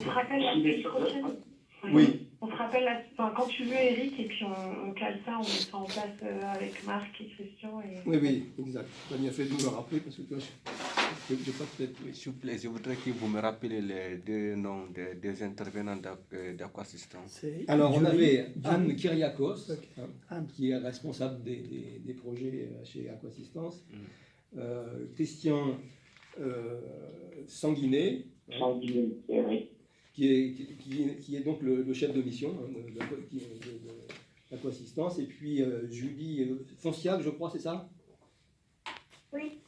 On se rappelle la semaine prochaine. Oui. On se rappelle quand tu veux, Eric, et puis on cale ça, on met ça en place avec Marc et Christian. Oui, exact. Tu as bien fait de me le rappeler parce que tu vois, je n'ai pas peut-être. Oui. S'il vous plaît, je voudrais que vous me rappeliez les deux noms des intervenants d'Aquasistance. Alors, on avait Anne Kyriakos, qui est responsable des projets chez Aquasistance. Christian Sanguinet, qui est donc le chef de mission d'Aquasistance. Et puis Julie Fonciac, je crois, c'est ça? Oui.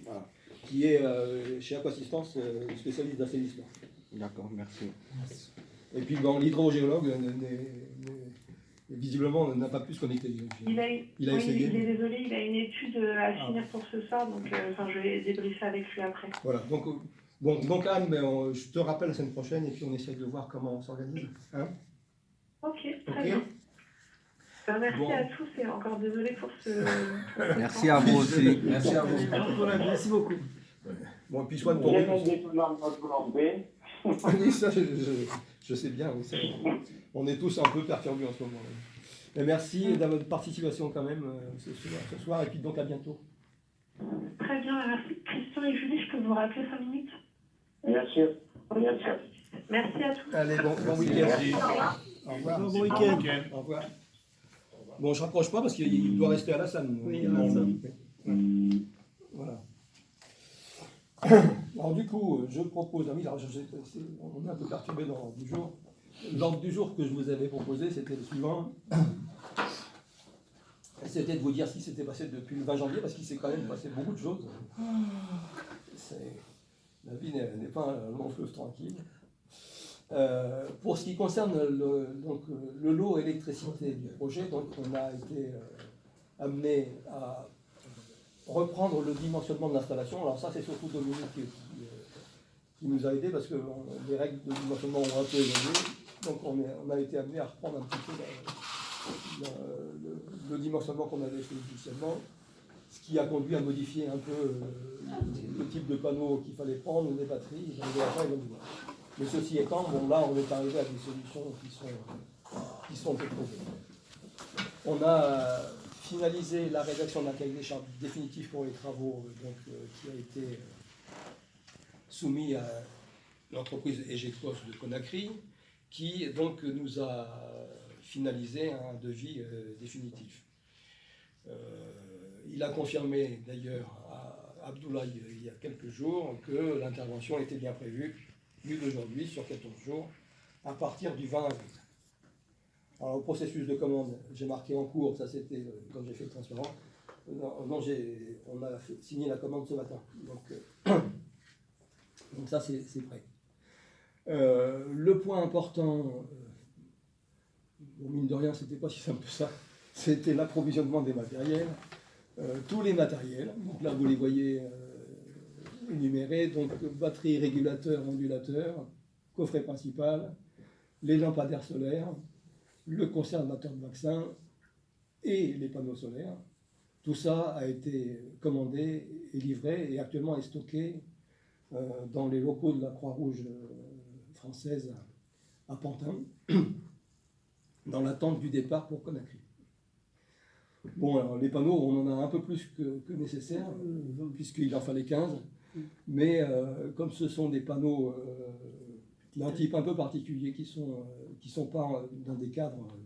Voilà. Qui est chez Aquasistance spécialiste d'assainissement. D'accord, merci. Et puis l'hydrogéologue visiblement n'a pas pu se connecter. Il a essayé. Il est désolé, il a une étude à finir pour ce soir, donc je vais débriefer avec lui après. Voilà, donc Anne, je te rappelle la semaine prochaine et puis on essaie de voir comment on s'organise. Hein? Ok, très bien. Merci à tous et encore désolé pour ce... Merci à vous aussi. Merci à vous. Merci beaucoup. Bon, et puis soigne ton oui, ça, je sais bien. Oui, on est tous un peu perturbés en ce moment. Mais merci de votre participation quand même ce soir et puis donc à bientôt. Très bien, merci. Christian et Julie, je peux vous rappeler 5 minutes? Bien sûr. Merci à tous. Allez, bon week-end. Au revoir. Bon week-end. Au revoir. Bon, je ne rapproche pas parce qu'il doit rester à la salle. Oui, à la salle. Voilà. Alors du coup, je propose, on est un peu perturbé dans l'ordre du jour. L'ordre du jour que je vous avais proposé, c'était le suivant. C'était de vous dire ce qui s'était passé depuis le 20 janvier, parce qu'il s'est quand même passé beaucoup de choses. La vie n'est pas un long fleuve tranquille. Pour ce qui concerne le lot électricité du projet, donc on a été amené à reprendre le dimensionnement de l'installation. Alors ça, c'est surtout Dominique qui nous a aidés parce que les règles de dimensionnement ont un peu évolué. Donc on a été amené à reprendre un petit peu le dimensionnement qu'on avait fait initialement, ce qui a conduit à modifier un peu le type de panneaux qu'il fallait prendre, les batteries, mais ceci étant, là on est arrivé à des solutions qui sont proposées. On a finalisé la rédaction d'un cahier des charges définitif pour les travaux qui a été soumis à l'entreprise Egecos de Conakry, qui donc nous a finalisé un devis définitif. Il a confirmé d'ailleurs à Abdoulaye il y a quelques jours que l'intervention était bien prévue, vu d'aujourd'hui, sur 14 jours, à partir du 20 avril. Alors, au processus de commande, j'ai marqué en cours, ça c'était quand j'ai fait le transfert. On a signé la commande ce matin. Donc ça, c'est prêt. Le point important, mine de rien, c'était pas si simple que ça, c'était l'approvisionnement des matériels. Tous les matériels, donc là vous les voyez énumérés, donc batterie, régulateur, ondulateur, coffret principal, les lampadaires solaires, le conservateur de vaccins et les panneaux solaires. Tout ça a été commandé et livré et actuellement est stocké dans les locaux de la Croix-Rouge française à Pantin, dans l'attente du départ pour Conakry. Bon, alors les panneaux, on en a un peu plus que nécessaire, puisqu'il en fallait 15, mais comme ce sont des panneaux d'un type un peu particulier qui sont pas dans des cadres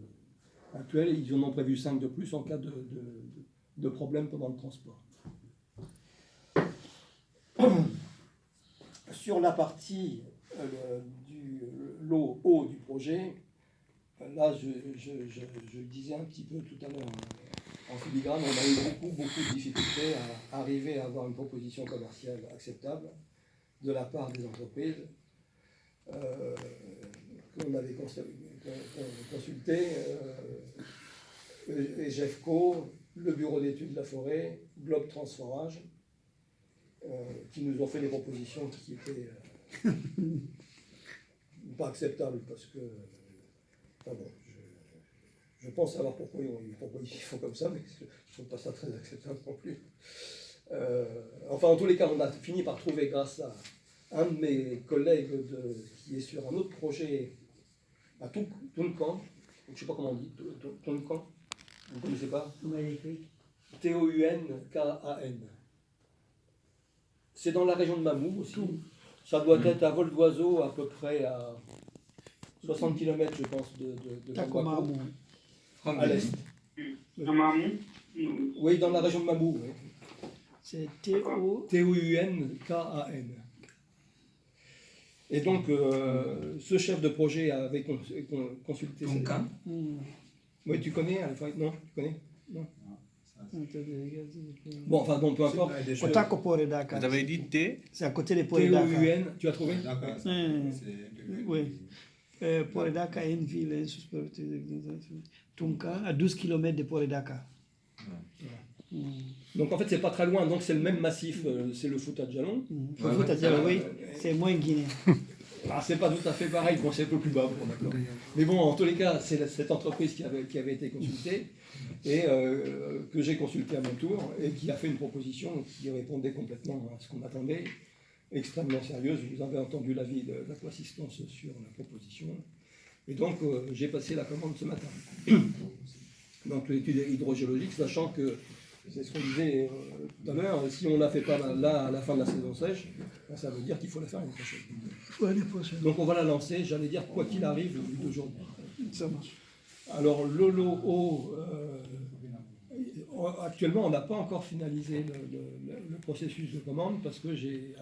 actuels, ils en ont prévu 5 de plus en cas de problème pendant le transport. Sur la partie du lot haut du projet, là je disais un petit peu tout à l'heure en filigrane, on a eu beaucoup de difficultés à arriver à avoir une proposition commerciale acceptable de la part des entreprises qu'on avait consulté, EGEFCO, le bureau d'études de la forêt, Globe Transforage, qui nous ont fait des propositions qui étaient pas acceptables parce que, je pense savoir pourquoi ils font comme ça, mais je ne trouve pas ça très acceptable non plus. Enfin, en tous les cas, on a fini par trouver, grâce un de mes collègues qui est sur un autre projet à Tounkan, je ne sais pas comment on dit, Tounkan, vous ne connaissez pas? Vous m'avez écrit. Tounkan. C'est dans la région de Mamou aussi. Ça doit être à vol d'oiseau à peu près à 60 km, je pense, de Bamako, à l'est. Oui, dans la région de Mamou. Oui. C'est T-O. Tounkan. Et donc, ce chef de projet avait consulté. Tounkan. Oui, tu connais, non? Tu connais? Non. Bon, enfin, bon, peu importe. Kotako Poredaka. Vous avez dit T. C'est à côté de Poredaka. Toun, tu as trouvé? Oui. Poredaka est une ville Tunka, à 12 km de Poredaka. Donc en fait, c'est pas très loin, donc c'est le même massif, c'est le Fouta Djallon. Oui, c'est moins guinéen. Ah, c'est pas tout à fait pareil, bon, c'est un peu plus bas, bon, d'accord. Mais bon, en tous les cas, c'est cette entreprise qui avait été consultée et que j'ai consultée à mon tour et qui a fait une proposition qui répondait complètement à ce qu'on attendait, extrêmement sérieuse. Vous avez entendu l'avis de l'Aquasistance sur la proposition. Et donc, j'ai passé la commande ce matin. Donc, l'étude hydrogéologique, sachant que, c'est ce qu'on disait tout à l'heure, si on ne la fait pas là à la fin de la saison sèche, ça veut dire qu'il faut la faire l'année prochaine. Donc, on va la lancer, j'allais dire, quoi qu'il arrive, d'aujourd'hui. Ça marche. Alors, l'OLO, actuellement, on n'a pas encore finalisé le processus de commande parce que j'ai